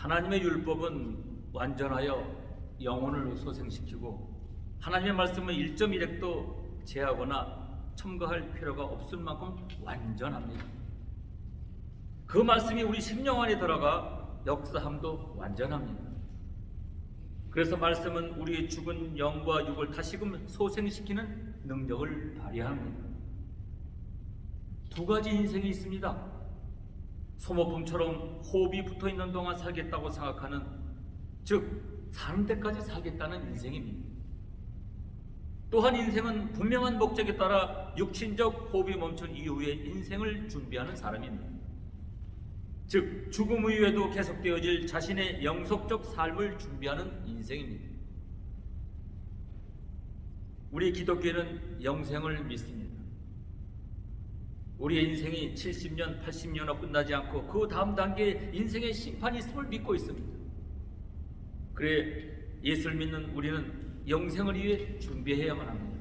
하나님의 율법은 완전하여 영혼을 소생시키고 하나님의 말씀은 1.1핵도 제하거나 첨가할 필요가 없을 만큼 완전합니다. 그 말씀이 우리 심령 안에 들어가 역사함도 완전합니다. 그래서 말씀은 우리의 죽은 영과 육을 다시금 소생시키는 능력을 발휘합니다. 두 가지 인생이 있습니다. 소모품처럼 호흡이 붙어있는 동안 살겠다고 생각하는, 즉 사는 때까지 살겠다는 인생입니다. 또한 인생은 분명한 목적에 따라 육신적 호흡이 멈춘 이후에 인생을 준비하는 사람입니다. 즉 죽음 이후에도 계속되어질 자신의 영속적 삶을 준비하는 인생입니다. 우리 기독교는 영생을 믿습니다. 우리의 인생이 70년, 80년으로 끝나지 않고 그 다음 단계에 인생의 심판이 있음을 믿고 있습니다. 그래 예수를 믿는 우리는 영생을 위해 준비해야만 합니다.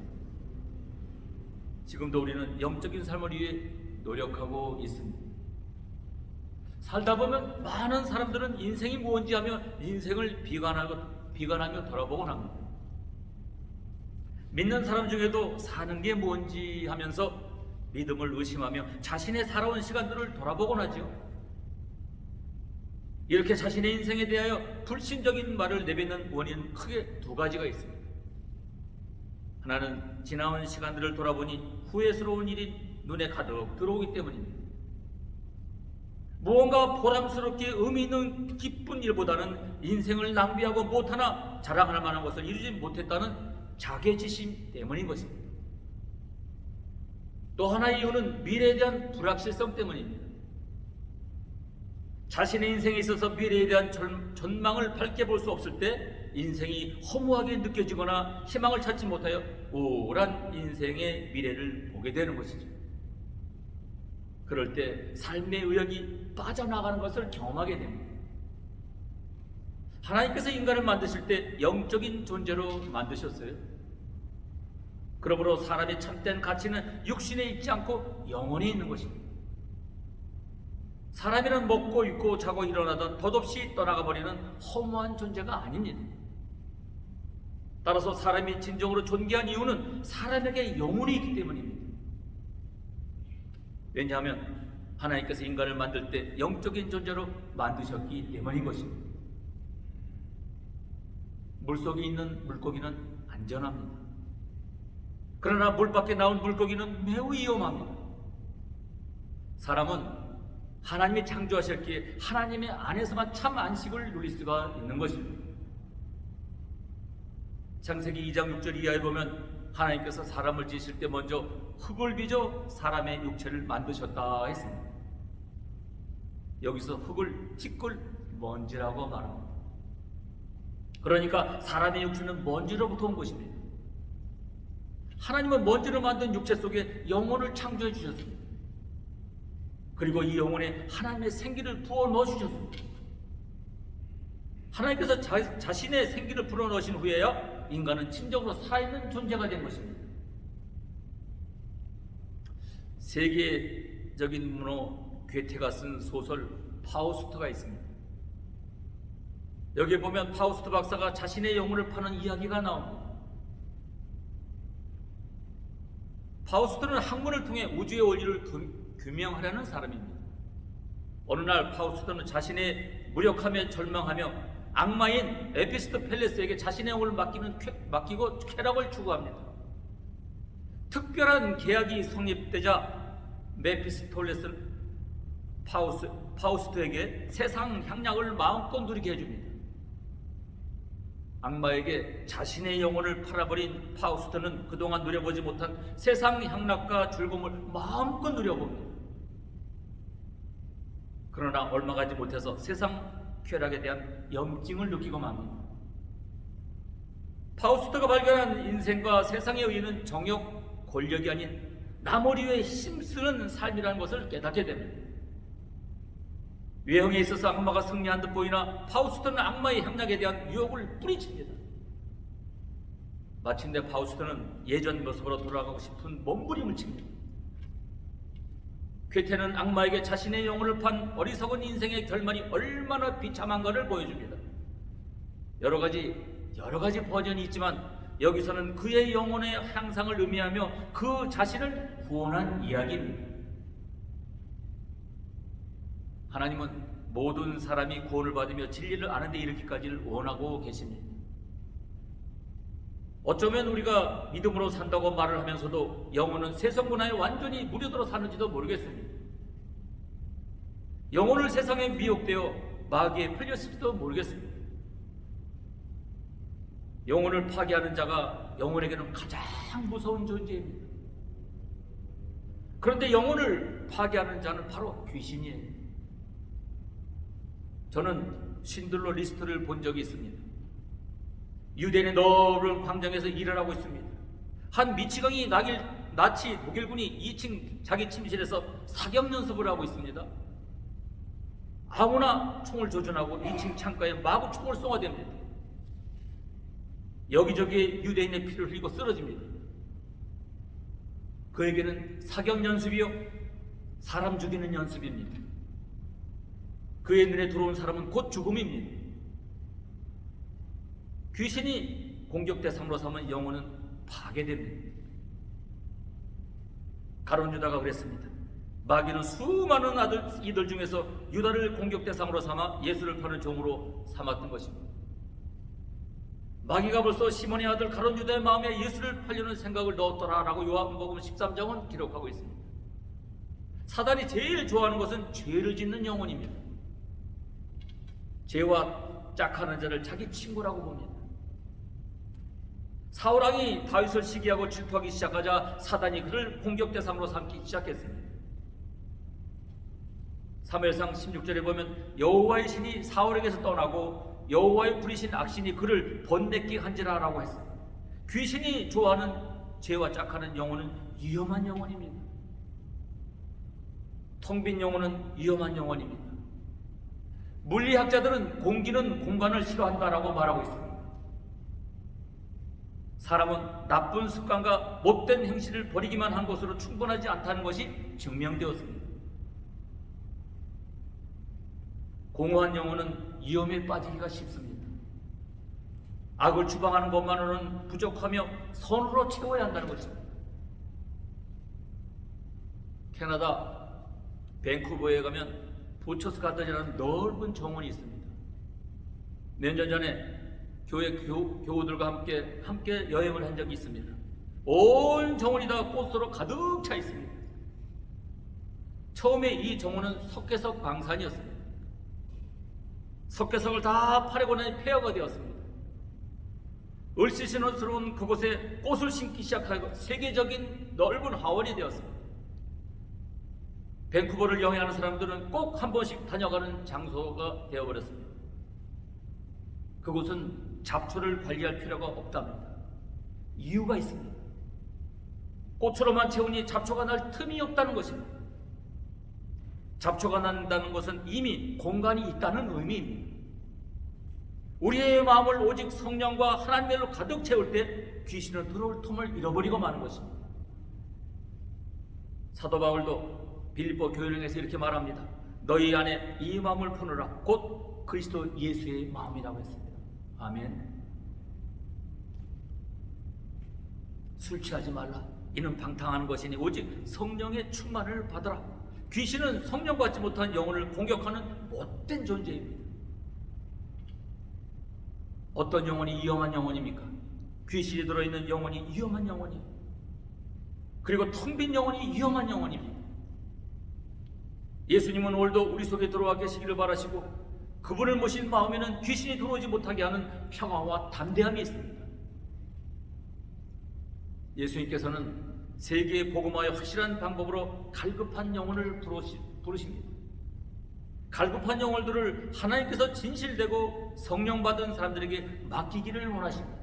지금도 우리는 영적인 삶을 위해 노력하고 있습니다. 살다 보면 많은 사람들은 인생이 뭔지 하며 인생을 비관하며 돌아보곤 합니다. 믿는 사람 중에도 사는 게 뭔지 하면서 믿음을 의심하며 자신의 살아온 시간들을 돌아보곤 하죠. 이렇게 자신의 인생에 대하여 불신적인 말을 내뱉는 원인은 크게 두 가지가 있습니다. 하나는 지나온 시간들을 돌아보니 후회스러운 일이 눈에 가득 들어오기 때문입니다. 무언가 보람스럽게 의미 있는 기쁜 일보다는 인생을 낭비하고 못하나 자랑할 만한 것을 이루지 못했다는 자괴지심 때문인 것입니다. 또 하나의 이유는 미래에 대한 불확실성 때문입니다. 자신의 인생에 있어서 미래에 대한 전망을 밝게 볼 수 없을 때 인생이 허무하게 느껴지거나 희망을 찾지 못하여 우울한 인생의 미래를 보게 되는 것이죠. 그럴 때 삶의 의욕이 빠져나가는 것을 경험하게 됩니다. 하나님께서 인간을 만드실 때 영적인 존재로 만드셨어요. 그러므로 사람의 참된 가치는 육신에 있지 않고 영혼에 있는 것입니다. 사람이란 먹고 입고 자고 일어나다 덧없이 떠나가 버리는 허무한 존재가 아닙니다. 따라서 사람이 진정으로 존귀한 이유는 사람에게 영혼이 있기 때문입니다. 왜냐하면 하나님께서 인간을 만들 때 영적인 존재로 만드셨기 때문인 것입니다. 물속에 있는 물고기는 안전합니다. 그러나 물 밖에 나온 물고기는 매우 위험합니다. 사람은 하나님이 창조하셨기에 하나님의 안에서만 참 안식을 누릴 수가 있는 것입니다. 창세기 2장 6절 이하에 보면 하나님께서 사람을 지으실 때 먼저 흙을 빚어 사람의 육체를 만드셨다 했습니다. 여기서 흙을 찌끌 먼지라고 말합니다. 그러니까 사람의 육체는 먼지로부터 온 것입니다. 하나님은 먼지로 만든 육체 속에 영혼을 창조해 주셨습니다. 그리고 이 영혼에 하나님의 생기를 부어 넣어 주셨습니다. 하나님께서 자신의 생기를 불어 넣으신 후에야 인간은 진정으로 살아있는 존재가 된 것입니다. 세계적인 문호 괴테가 쓴 소설 파우스트가 있습니다. 여기에 보면 파우스트 박사가 자신의 영혼을 파는 이야기가 나옵니다. 파우스트는 학문을 통해 우주의 원리를 규명하려는 사람입니다. 어느 날 파우스트는 자신의 무력함에 절망하며 악마인 에피스토펠레스에게 자신의 영혼을 맡기고 쾌락을 추구합니다. 특별한 계약이 성립되자 메피스토펠레스는 파우스트에게 세상 향락을 마음껏 누리게 해줍니다. 악마에게 자신의 영혼을 팔아버린 파우스트는 그동안 누려보지 못한 세상 향락과 즐거움을 마음껏 누려봅니다. 그러나 얼마 가지 못해서 세상 쾌락에 대한 염증을 느끼고 맙니다. 파우스트가 발견한 인생과 세상의 의의는 정욕, 권력이 아닌 나머리 위에 힘쓰는 삶이라는 것을 깨닫게 됩니다. 외형에 있어서 악마가 승리한 듯 보이나 파우스트는 악마의 향락에 대한 유혹을 뿌리칩니다. 마침내 파우스트는 예전 모습으로 돌아가고 싶은 몸부림을 칩니다. 괴테는 악마에게 자신의 영혼을 판 어리석은 인생의 결말이 얼마나 비참한가를 보여줍니다. 여러 가지 버전이 있지만 여기서는 그의 영혼의 향상을 의미하며 그 자신을 구원한 이야기입니다. 하나님은 모든 사람이 구원을 받으며 진리를 아는 데 이르기까지를 원하고 계십니다. 어쩌면 우리가 믿음으로 산다고 말을 하면서도 영혼은 세상 문화에 완전히 무료들어 사는지도 모르겠습니다. 영혼을 세상에 미혹되어 마귀에 팔렸을지도 모르겠습니다. 영혼을 파괴하는 자가 영혼에게는 가장 무서운 존재입니다. 그런데 영혼을 파괴하는 자는 바로 귀신이에요. 저는 신들러 리스트를 본 적이 있습니다. 유대인의 넓은 광장에서 일을 하고 있습니다. 한 미치광이 나치 독일군이 2층 자기 침실에서 사격 연습을 하고 있습니다. 아무나 총을 조준하고 2층 창가에 마구 총을 쏘아댑니다. 여기저기에 유대인의 피를 흘리고 쓰러집니다. 그에게는 사격 연습이요, 사람 죽이는 연습입니다. 그의 눈에 들어온 사람은 곧 죽음입니다. 귀신이 공격 대상으로 삼은 영혼은 파괴됩니다. 가룟 유다가 그랬습니다. 마귀는 수많은 이들 중에서 유다를 공격 대상으로 삼아 예수를 파는 종으로 삼았던 것입니다. 마귀가 벌써 시몬의 아들 가룟 유다의 마음에 예수를 팔려는 생각을 넣었더라라고 요한복음 13장은 기록하고 있습니다. 사단이 제일 좋아하는 것은 죄를 짓는 영혼입니다. 죄와 짝하는 자를 자기 친구라고 봅니다. 사울왕이 다윗을 시기하고 질투하기 시작하자 사단이 그를 공격 대상으로 삼기 시작했습니다. 사무엘상 16절에 보면 여호와의 신이 사울에게서 떠나고 여호와의 부리신 악신이 그를 번뇌케 한지라라고 했습니다. 귀신이 좋아하는 죄와 짝하는 영혼은 위험한 영혼입니다. 텅 빈 영혼은 위험한 영혼입니다. 물리학자들은 공기는 공간을 싫어한다라고 말하고 있습니다. 사람은 나쁜 습관과 못된 행실을 버리기만 한 것으로 충분하지 않다는 것이 증명되었습니다. 공허한 영혼은 위험에 빠지기가 쉽습니다. 악을 추방하는 것만으로는 부족하며 선으로 채워야 한다는 것입니다. 캐나다 밴쿠버에 가면 보처스 가든이라는 넓은 정원이 있습니다. 몇 년 전에 교회 교우들과 함께 여행을 한 적이 있습니다. 온 정원이 다 꽃으로 가득 차 있습니다. 처음에 이 정원은 석회석 광산이었습니다. 석회석을 다 파려고 나니 폐허가 되었습니다. 을씨신스러운 그곳에 꽃을 심기 시작하고 세계적인 넓은 하원이 되었습니다. 밴쿠버를 여행하는 사람들은 꼭 한 번씩 다녀가는 장소가 되어버렸습니다. 그곳은 잡초를 관리할 필요가 없답니다. 이유가 있습니다. 꽃으로만 채우니 잡초가 날 틈이 없다는 것입니다. 잡초가 난다는 것은 이미 공간이 있다는 의미입니다. 우리의 마음을 오직 성령과 하나님으로 가득 채울 때 귀신은 들어올 틈을 잃어버리고 마는 것입니다. 사도 바울도 빌립보 교회령에서 이렇게 말합니다. 너희 안에 이 마음을 품으라. 곧 그리스도 예수의 마음이라고 했습니다. 아멘. 술 취하지 말라. 이는 방탕하는 것이니 오직 성령의 충만을 받으라. 귀신은 성령 받지 못한 영혼을 공격하는 못된 존재입니다. 어떤 영혼이 위험한 영혼입니까? 귀신이 들어있는 영혼이 위험한 영혼이에요. 그리고 텅 빈 영혼이 위험한 영혼입니다. 예수님은 오늘도 우리 속에 들어와 계시기를 바라시고 그분을 모신 마음에는 귀신이 들어오지 못하게 하는 평화와 담대함이 있습니다. 예수님께서는 세계에 복음화의 확실한 방법으로 갈급한 영혼을 부르십니다. 갈급한 영혼들을 하나님께서 진실되고 성령 받은 사람들에게 맡기기를 원하십니다.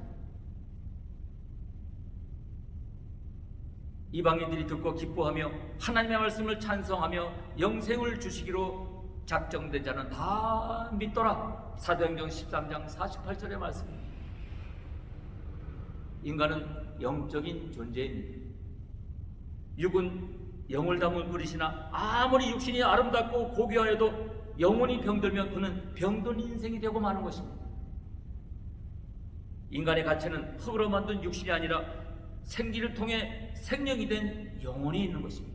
이방인들이 듣고 기뻐하며 하나님의 말씀을 찬성하며 영생을 주시기로 작정된 자는 다 믿더라. 사도행전 13장 48절의 말씀입니다. 인간은 영적인 존재입니다. 육은 영을 담은 그릇이나 아무리 육신이 아름답고 고귀하여도 영혼이 병들면 그는 병든 인생이 되고 마는 것입니다. 인간의 가치는 흙으로 만든 육신이 아니라 생기를 통해 생명이 된 영혼이 있는 것입니다.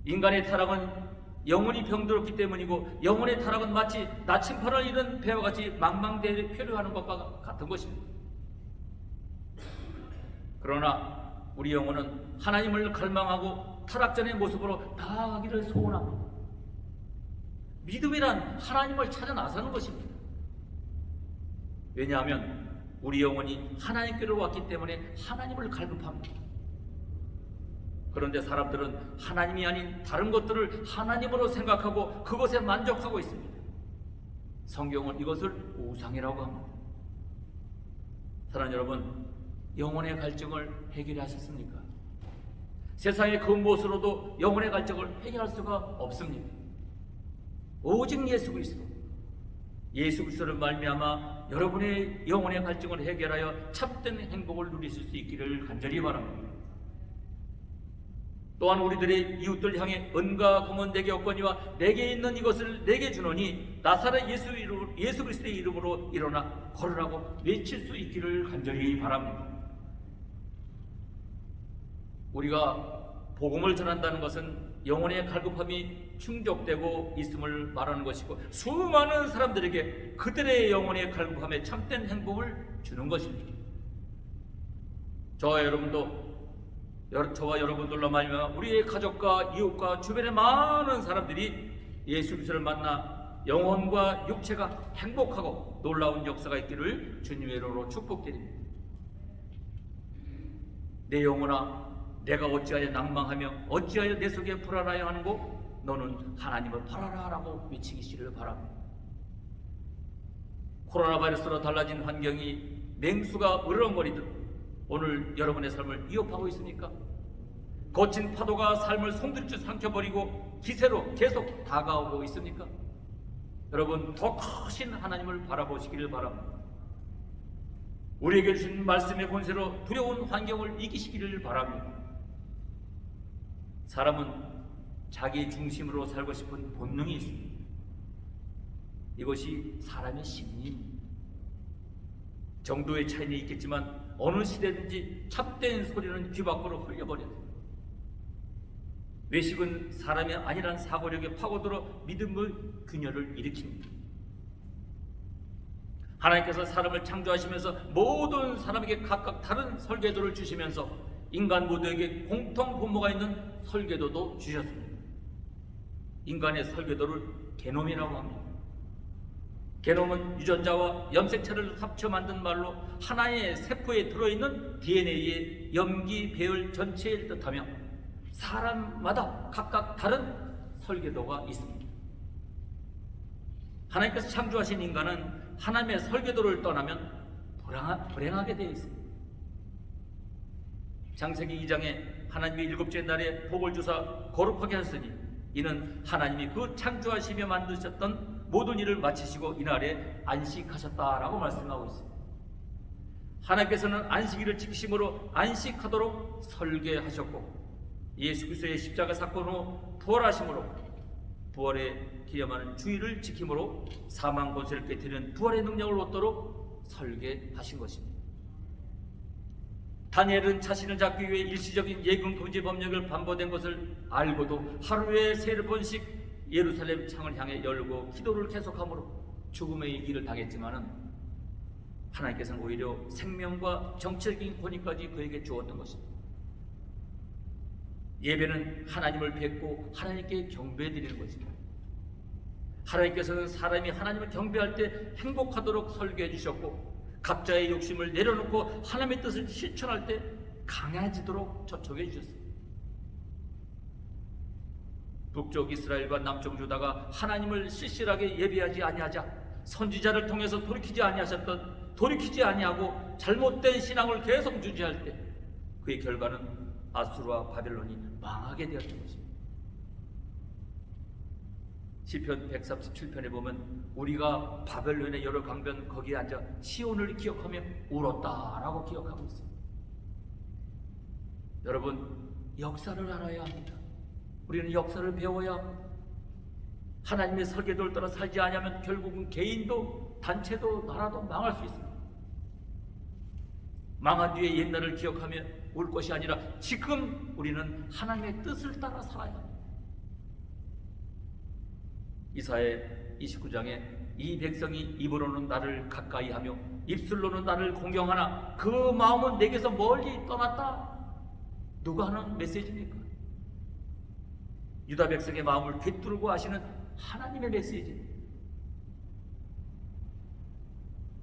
인간의 타락은 영혼이 병들었기 때문이고, 영혼의 타락은 마치 나침판을 잃은 배와 같이 망망대해를 표류하는 것과 같은 것입니다. 그러나 우리 영혼은 하나님을 갈망하고 타락전의 모습으로 나아가기를 소원합니다. 믿음이란 하나님을 찾아 나서는 것입니다. 왜냐하면 우리 영혼이 하나님께로 왔기 때문에 하나님을 갈급합니다. 그런데 사람들은 하나님이 아닌 다른 것들을 하나님으로 생각하고 그것에 만족하고 있습니다. 성경은 이것을 우상이라고 합니다. 사랑하는 여러분, 영혼의 갈증을 해결하셨습니까? 세상의 그 무엇으로도 영혼의 갈증을 해결할 수가 없습니다. 오직 예수 그리스도, 예수 그리스도를 말미암아 여러분의 영혼의 갈증을 해결하여 참된 행복을 누리실 수 있기를 간절히 바랍니다. 또한 우리들의 이웃들 향해 은과 금은 내게 없거니와 내게 있는 이것을 내게 주노니 나사렛 예수 그리스도의 이름으로 일어나 걸으라고 외칠 수 있기를 간절히 바랍니다. 우리가 복음을 전한다는 것은 영혼의 갈급함이 충족되고 있음을 말하는 것이고, 수많은 사람들에게 그들의 영혼의 갈급함에 참된 행복을 주는 것입니다. 저와 여러분들로 말미암아 우리의 가족과 이웃과 주변의 많은 사람들이 예수 그리스도를 만나 영혼과 육체가 행복하고 놀라운 역사가 있기를 주님의 이름으로 축복드립니다. 내 영혼아, 내가 어찌하여 낭망하며 어찌하여 내 속에 불안하여 하는고 너는 하나님을 바라라 라고 외치기를 바랍니다. 코로나 바이러스로 달라진 환경이 맹수가 으르렁거리듯 오늘 여러분의 삶을 위협하고 있습니까? 거친 파도가 삶을 송두리째 삼켜버리고 기세로 계속 다가오고 있습니까? 여러분, 더 크신 하나님을 바라보시기를 바랍니다. 우리에게 주신 말씀의 권세로 두려운 환경을 이기시기를 바랍니다. 사람은 자기 중심으로 살고 싶은 본능이 있습니다. 이것이 사람의 심리입니다. 정도의 차이는 있겠지만 어느 시대든지 참된 소리는 귀 밖으로 흘려버려요. 외식은 사람이 아니란 사고력에 파고들어 믿음의 균열을 일으킵니다. 하나님께서 사람을 창조하시면서 모든 사람에게 각각 다른 설계도를 주시면서 인간 모두에게 공통 분모가 있는 설계도도 주셨습니다. 인간의 설계도를 게놈이라고 합니다. 게놈은 유전자와 염색체를 합쳐 만든 말로 하나의 세포에 들어있는 DNA의 염기 배열 전체를 뜻하며 사람마다 각각 다른 설계도가 있습니다. 하나님께서 창조하신 인간은 하나님의 설계도를 떠나면 불행하게 되어 있습니다. 창세기 2장에 하나님이 일곱째 날에 복을 주사 거룩하게 하셨으니 이는 하나님이 그 창조하시며 만드셨던 모든 일을 마치시고 이날에 안식하셨다라고 말씀하고 있습니다. 하나님께서는 안식일을 지키심으로 안식하도록 설계하셨고, 예수 그리스도의 십자가 사건 후 부활하심으로 부활에 기념하는 주일을 지킴으로 사망 권세를 깨뜨리는 부활의 능력을 얻도록 설계하신 것입니다. 다니엘은 자신을 잡기 위해 일시적인 예금 금지 법령을 반복된 것을 알고도 하루에 3번씩 예루살렘 창을 향해 열고 기도를 계속함으로 죽음의 길을 당했지만은 하나님께서는 오히려 생명과 정치적인 권위까지 그에게 주었던 것입니다. 예배는 하나님을 뵙고 하나님께 경배해드리는 것입니다. 하나님께서는 사람이 하나님을 경배할 때 행복하도록 설계해 주셨고, 각자의 욕심을 내려놓고 하나님의 뜻을 실천할 때 강해지도록 저촉해 주셨습니다. 북쪽 이스라엘과 남쪽 유다가 하나님을 실실하게 예배하지 아니하자 선지자를 통해서 돌이키지 아니하고 잘못된 신앙을 계속 유지할 때 그의 결과는 아수르와 바벨론이 망하게 되었던 것입니다. 시편 137편에 보면 우리가 바벨론의 여러 강변 거기에 앉아 시온을 기억하며 울었다라고 기억하고 있습니다. 여러분, 역사를 알아야 합니다. 우리는 역사를 배워야 합니다. 하나님의 설계도를 따라 살지 않으면 결국은 개인도 단체도 나라도 망할 수 있습니다. 망한 뒤에 옛날을 기억하며 올 것이 아니라 지금 우리는 하나님의 뜻을 따라 살아야 합니다. 이사야 29장에 이 백성이 입으로는 나를 가까이 하며 입술로는 나를 공경하나 그 마음은 내게서 멀리 떠났다. 누가 하는 메시지입니까? 유다 백성의 마음을 꿰뚫고 아시는 하나님의 메시지입니다.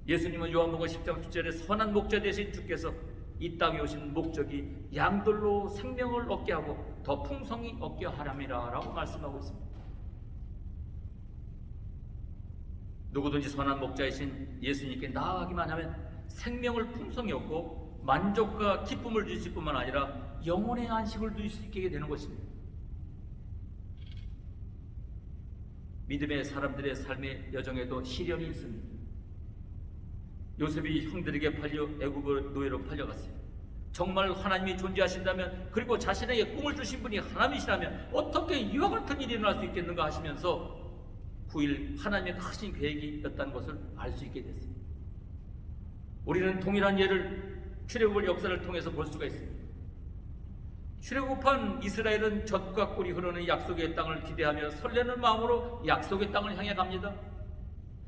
예수님은 요한복음 10장 10절에 선한 목자 되신 주께서 이 땅에 오신 목적이 양들로 생명을 얻게 하고 더 풍성히 얻게 하람이라 라고 말씀하고 있습니다. 누구든지 선한 목자이신 예수님께 나아가기만 하면 생명을 풍성히 얻고 만족과 기쁨을 주실 뿐만 아니라 영혼의 안식을 누릴 수 있게 되는 것입니다. 믿음의 사람들의 삶의 여정에도 시련이 있습니다. 요셉이 형들에게 팔려 애굽의 노예로 팔려갔어요. 정말 하나님이 존재하신다면, 그리고 자신에게 꿈을 주신 분이 하나님이시라면 어떻게 이와 같은 일이 일어날 수 있겠는가 하시면서 9일 하나님의 크신 계획이 있다는 것을 알 수 있게 됐습니다. 우리는 동일한 예를 출애굽의 역사를 통해서 볼 수가 있습니다. 출애굽한 이스라엘은 젖과 꿀이 흐르는 약속의 땅을 기대하며 설레는 마음으로 약속의 땅을 향해 갑니다.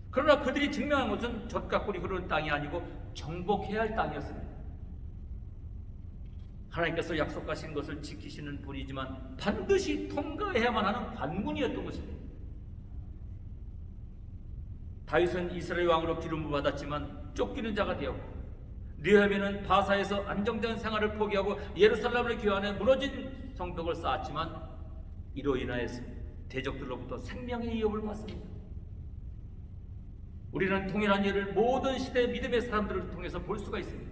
그러나 그들이 증명한 것은 젖과 꿀이 흐르는 땅이 아니고 정복해야 할 땅이었습니다. 하나님께서 약속하신 것을 지키시는 분이지만 반드시 통과해야만 하는 관문이었던 것입니다. 다윗은 이스라엘 왕으로 기름을 받았지만 쫓기는 자가 되었고, 느헤미야는 바사에서 안정된 생활을 포기하고 예루살렘을 기환해 무너진 성벽을 쌓았지만 이로 인하여서 대적들로부터 생명의 위협을 받습니다. 우리는 동일한 예를 모든 시대의 믿음의 사람들을 통해서 볼 수가 있습니다.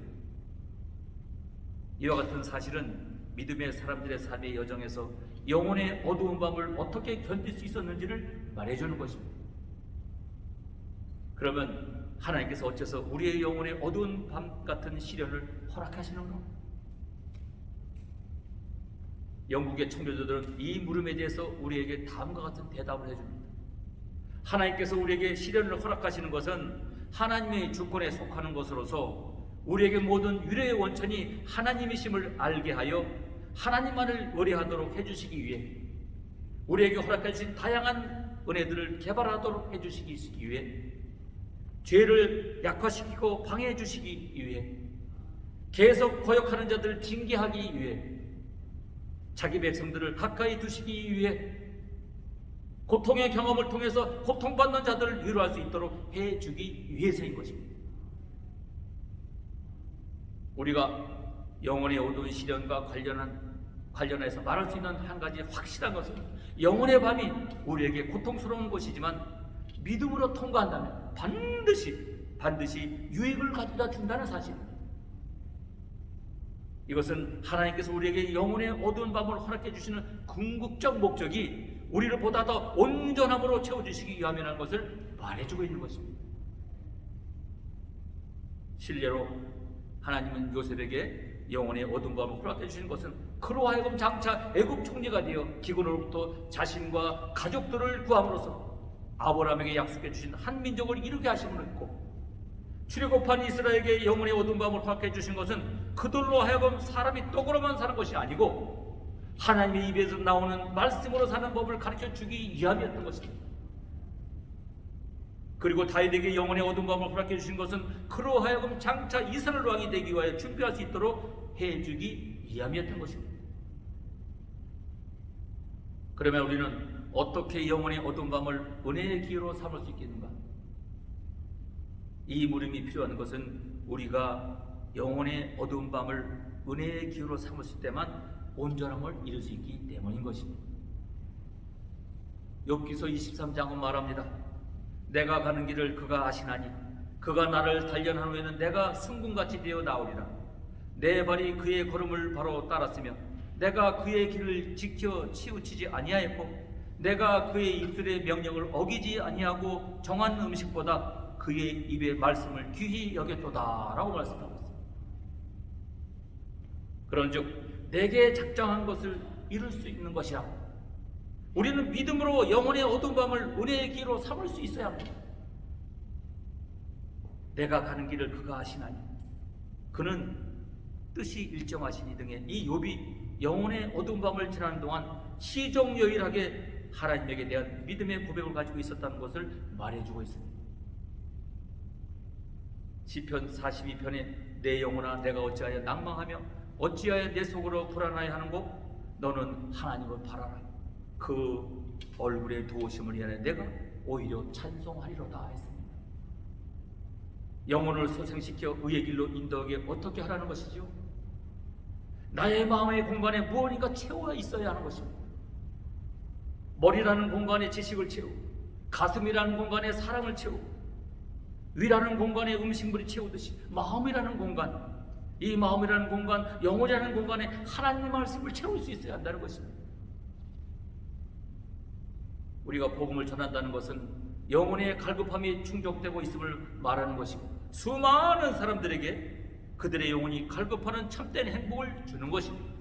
이와 같은 사실은 믿음의 사람들의 삶의 여정에서 영혼의 어두운 밤을 어떻게 견딜 수 있었는지를 말해주는 것입니다. 그러면 하나님께서 어째서 우리의 영혼의 어두운 밤 같은 시련을 허락하시는가? 영국의 청교도들은 이 물음에 대해서 우리에게 다음과 같은 대답을 해줍니다. 하나님께서 우리에게 시련을 허락하시는 것은 하나님의 주권에 속하는 것으로서 우리에게 모든 유래의 원천이 하나님이심을 알게 하여 하나님만을 의뢰하도록 해주시기 위해, 우리에게 허락하신 다양한 은혜들을 개발하도록 해주시기 위해, 죄를 약화시키고 방해해 주시기 위해, 계속 거역하는 자들을 징계하기 위해, 자기 백성들을 가까이 두시기 위해, 고통의 경험을 통해서 고통받는 자들을 위로할 수 있도록 해주기 위해서인 것입니다. 우리가 영혼의 어두운 시련과 관련해서 말할 수 있는 한 가지 확실한 것은, 영혼의 밤이 우리에게 고통스러운 것이지만 믿음으로 통과한다면 반드시 유익을 가져다 준다는 사실입니다. 이것은 하나님께서 우리에게 영혼의 어두운 밤을 허락해 주시는 궁극적 목적이 우리를 보다 더 온전함으로 채워주시기 위함이라는 것을 말해주고 있는 것입니다. 실례로 하나님은 요셉에게 영혼의 어두운 밤을 허락해 주신 것은 그로 하여금 장차 애굽 총리가 되어 기근으로부터 자신과 가족들을 구함으로써 아브라함에게 약속해 주신 한 민족을 이루게 하심으로 있고, 출애굽한 이스라엘에게 영혼의 어두운 밤을 허락해 주신 것은 그들로 하여금 사람이 떡으로만 사는 것이 아니고 하나님의 입에서 나오는 말씀으로 사는 법을 가르쳐 주기 위함이었던 것입니다. 그리고 다윗에게 영혼의 어두운 밤을 허락해 주신 것은 그로 하여금 장차 이스라엘 왕이 되기 위하여 준비할 수 있도록 해주기 위함이었던 것입니다. 그러면 우리는 어떻게 영혼의 어두운 밤을 은혜의 기회로 삼을 수 있겠는가? 이 물음이 필요한 것은 우리가 영혼의 어두운 밤을 은혜의 기회로 삼을 수 있을 때만 온전함을 이룰 수 있기 때문인 것입니다. 욥기서 23장은 말합니다. 내가 가는 길을 그가 아시나니 그가 나를 단련한 후에는 내가 승군같이 되어 나오리라. 내 발이 그의 걸음을 바로 따랐으며 내가 그의 길을 지켜 치우치지 아니하였고 내가 그의 입술의 명령을 어기지 아니하고 정한 음식보다 그의 입의 말씀을 귀히 여겼도다 라고 말씀하고 있습니다. 그런즉 내게 작정한 것을 이룰 수 있는 것이라. 우리는 믿음으로 영혼의 어두운 밤을 은혜의 길로 삼을 수 있어야 합니다. 내가 가는 길을 그가 아시나니 그는 뜻이 일정하시니 등의 이 욥이 영혼의 어두운 밤을 지나는 동안 시종여일하게 하나님에게 대한 믿음의 고백을 가지고 있었다는 것을 말해주고 있습니다. 시편 42편에 내 영혼아 내가 어찌하여 낭망하며 어찌하여 내 속으로 불안하여 하는고 너는 하나님을 바라라. 그 얼굴의 도우심을 위하여 내가 오히려 찬송하리로다 했습니다. 영혼을 소생시켜 의의 길로 인도하게 어떻게 하라는 것이죠? 나의 마음의 공간에 무엇인가 채워 있어야 하는 것입니다. 머리라는 공간에 지식을 채우고 가슴이라는 공간에 사랑을 채우고 위라는 공간에 음식물이 채우듯이 마음이라는 공간, 이 마음이라는 공간, 영혼이라는 공간에 하나님의 말씀을 채울 수 있어야 한다는 것입니다. 우리가 복음을 전한다는 것은 영혼의 갈급함이 충족되고 있음을 말하는 것이고 수많은 사람들에게 그들의 영혼이 갈급하는 참된 행복을 주는 것입니다.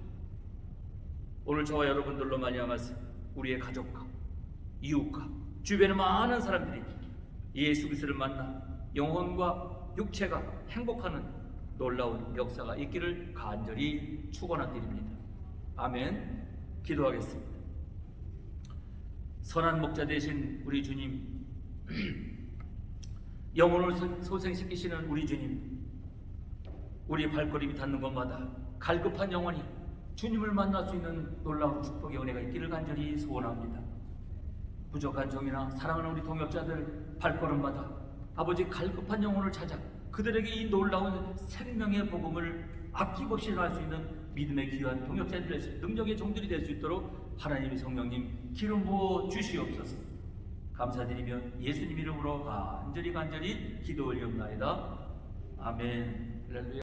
오늘 저와 여러분들로 말미암아서 우리의 가족과 이웃과 주변의 많은 사람들이 예수 그리스도를 만나 영혼과 육체가 행복하는 놀라운 역사가 있기를 간절히 축원드립니다. 아멘. 기도하겠습니다. 선한 목자 되신 우리 주님, 영혼을 소생시키시는 우리 주님, 우리 발걸음이 닿는 곳마다 갈급한 영혼이 주님을 만날 수 있는 놀라운 축복의 은혜가 있기를 간절히 소원합니다. 부족한 종이나 사랑하는 우리 동역자들 발걸음마다 아버지 갈급한 영혼을 찾아 그들에게 이 놀라운 생명의 복음을 아낌없이 전할 수 있는 믿음의 귀한 동역자들이 될 수 있는 능력의 종들이 될 수 있도록 하나님의 성령님 기름 부어 주시옵소서. 감사드리며 예수님 이름으로 간절히 기도 올리옵나이다. 아멘. 할렐루야.